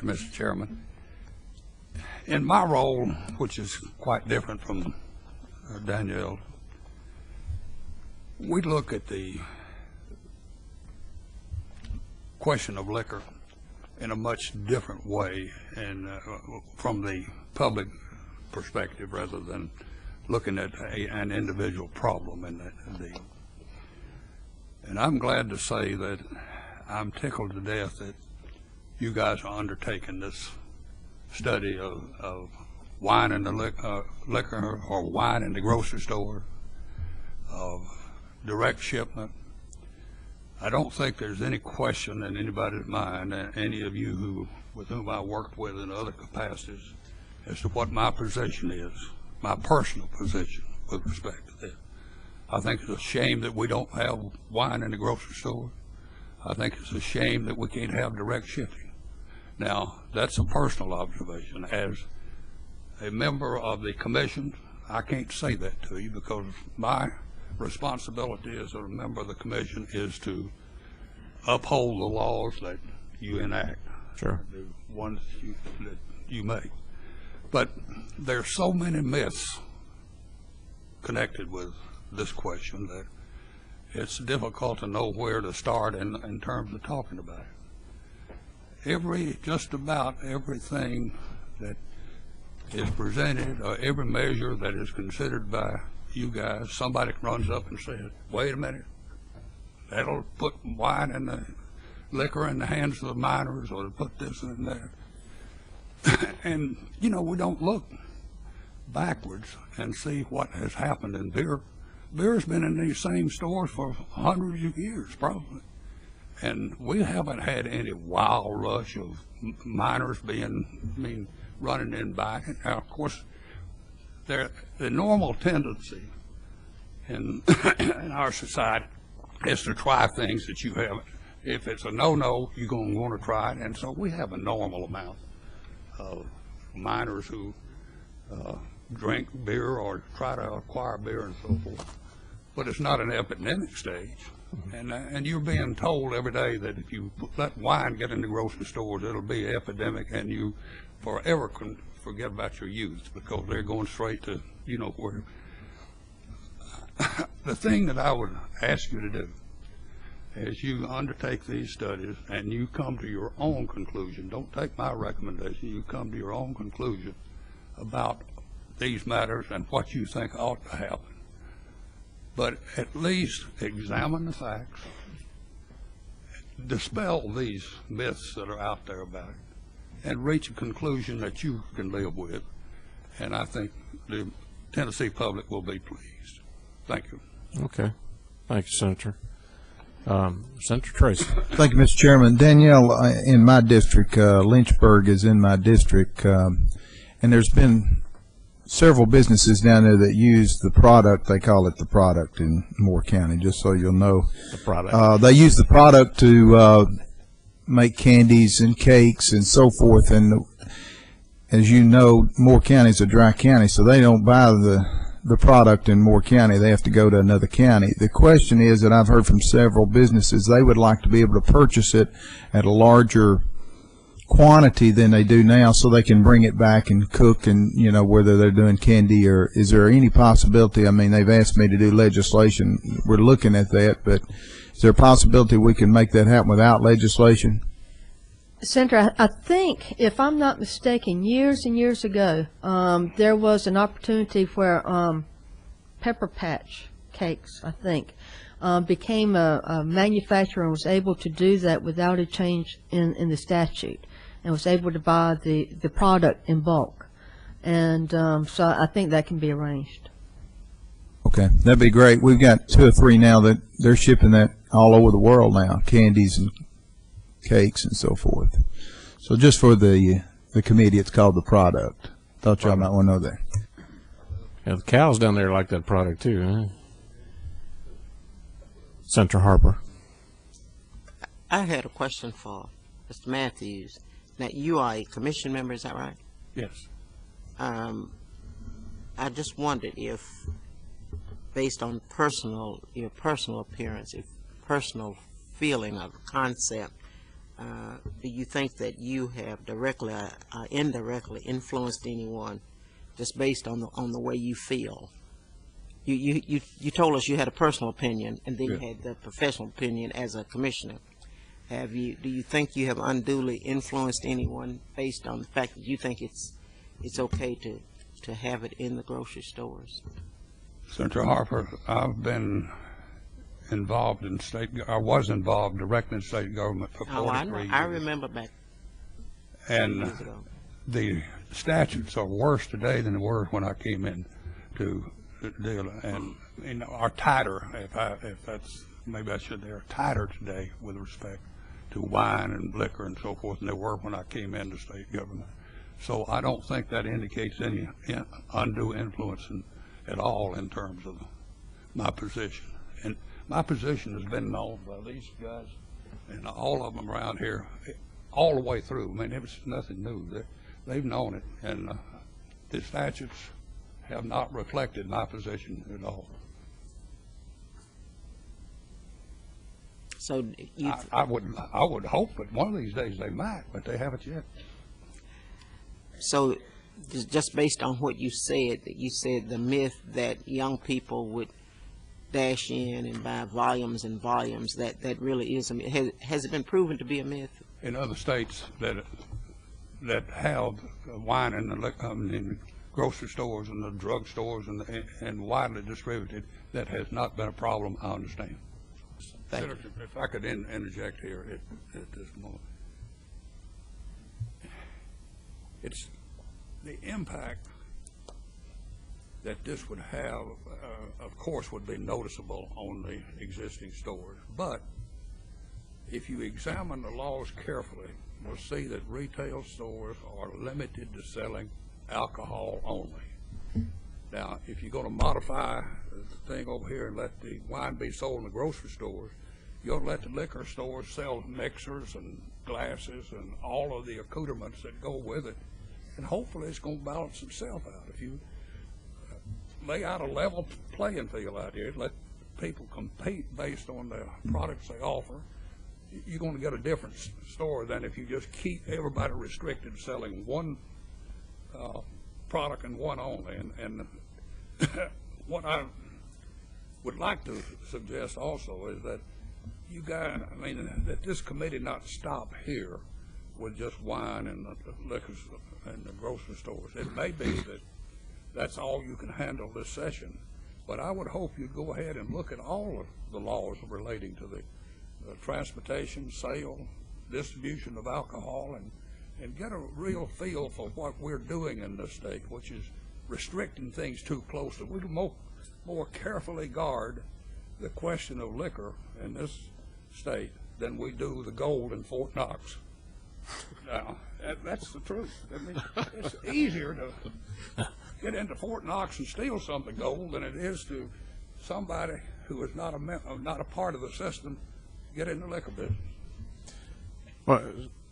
you, Mr. Chairman. In my role, which is quite different from Danielle, we look at the question of liquor in a much different way and from the public perspective rather than looking at an individual problem. And I'm glad to say that I'm tickled to death that you guys are undertaking this study of wine in the liquor or wine in the grocery store, of direct shipment. I don't think there's any question in anybody's mind, any of you with whom I worked with in other capacities, as to what my position is, my personal position with respect to this. I think it's a shame that we don't have wine in the grocery store. I think it's a shame that we can't have direct shipping. Now, that's a personal observation. As a member of the commission, I can't say that to you because my responsibility as a member of the commission is to uphold the laws that you enact. Sure. The ones that you make. But there's so many myths connected with this question that it's difficult to know where to start in terms of talking about it. Just about everything that is presented, or every measure that is considered by you guys, somebody runs up and says, wait a minute, that'll put wine and the liquor in the hands of the minors, or to put this in there. And, you know, we don't look backwards and see what has happened in beer. Beer's been in these same stores for hundreds of years, probably. And we haven't had any wild rush of minors running in back. Now, of course, the normal tendency in our society is to try things that you haven't. If it's a no-no, you're going to want to try it. And so we have a normal amount of minors who drink beer or try to acquire beer and so forth. But it's not an epidemic stage. And you're being told every day that if you let wine get in the grocery stores, it'll be an epidemic, and you forever can forget about your youth because they're going straight to, you know, where. The thing that I would ask you to do as you undertake these studies and you come to your own conclusion, don't take my recommendation, you come to your own conclusion about these matters and what you think ought to happen. But at least examine the facts, dispel these myths that are out there about it, and reach a conclusion that you can live with. And I think the Tennessee public will be pleased. Thank you. Okay. Thank you, Senator. Senator Tracy. Thank you, Mr. Chairman. Danielle, in my district, Lynchburg is in my district, and there's been several businesses down there that use the product. They call it the product in Moore County, just so you'll know. The product. They use the product to make candies and cakes and so forth. And as you know, Moore County is a dry county, so they don't buy the product in Moore County. They have to go to another county. The question is that I've heard from several businesses, they would like to be able to purchase it at a larger quantity than they do now, so they can bring it back and cook, and you know, whether they're doing candy or is there any possibility? I mean, they've asked me to do legislation. We're looking at that, but is there a possibility we can make that happen without legislation? Senator, I think, if I'm not mistaken, years and years ago, there was an opportunity where Pepper Patch cakes, I think, became a manufacturer and was able to do that without a change in the statute, and was able to buy the product in bulk. And so I think that can be arranged. Okay, that'd be great. We've got 2 or 3 now that they're shipping that all over the world now, candies and cakes and so forth. So just for the committee, it's called the product. Thought y'all might want to know that. Yeah, the cows down there like that product too, huh? Senator Harper. I had a question for Mr. Mathews. Now, you are a commission member, is that right? Yes. I just wondered if, based on your personal appearance, if personal feeling of the concept, do you think that you have directly or indirectly influenced anyone just based on the way you feel? You told us you had a personal opinion, and then you had the professional opinion as a commissioner. Do you think you have unduly influenced anyone based on the fact that you think it's okay to have it in the grocery stores? Senator Harper, I've been involved in I was involved directly in state government for 43 years. I remember back and years ago. The statutes are worse today than they were when I came in to deal, and are tighter. If that's maybe I should. They are tighter today with respect to wine and liquor and so forth than they were when I came into state government. So I don't think that indicates any undue influence at all in terms of my position. And my position has been known by these guys and all of them around here all the way through. I mean, it was nothing new. They've known it, and the statutes have not reflected my position at all. So I would hope that one of these days they might, but they haven't yet. So just based on what you said the myth that young people would dash in and buy volumes and volumes, that really is a myth. Has it been proven to be a myth? In other states that have wine in the grocery stores and the drug stores and widely distributed, that has not been a problem, I understand. Senator, if I could interject here at this moment. It's the impact that this would have, of course, would be noticeable on the existing stores. But if you examine the laws carefully, you'll see that retail stores are limited to selling alcohol only. Now, if you're going to modify the thing over here and let the wine be sold in the grocery stores, you'll let the liquor stores sell mixers and glasses and all of the accoutrements that go with it, and hopefully it's going to balance itself out. If you lay out a level playing field out here, let people compete based on the products they offer, you're going to get a different store than if you just keep everybody restricted selling one product and one only. And what I would like to suggest also is that you guys, that this committee not stop here with just wine and the liquors and the grocery stores. It may be that that's all you can handle this session, but I would hope you'd go ahead and look at all of the laws relating to the transportation, sale, distribution of alcohol, and get a real feel for what we're doing in this state, which is restricting things too closely. We more carefully guard the question of liquor in this state than we do the gold in Fort Knox. Now, that's the truth. I mean, it's easier to get into Fort Knox and steal some of the gold than it is to somebody who is not a part of the system get in the liquor business. Well,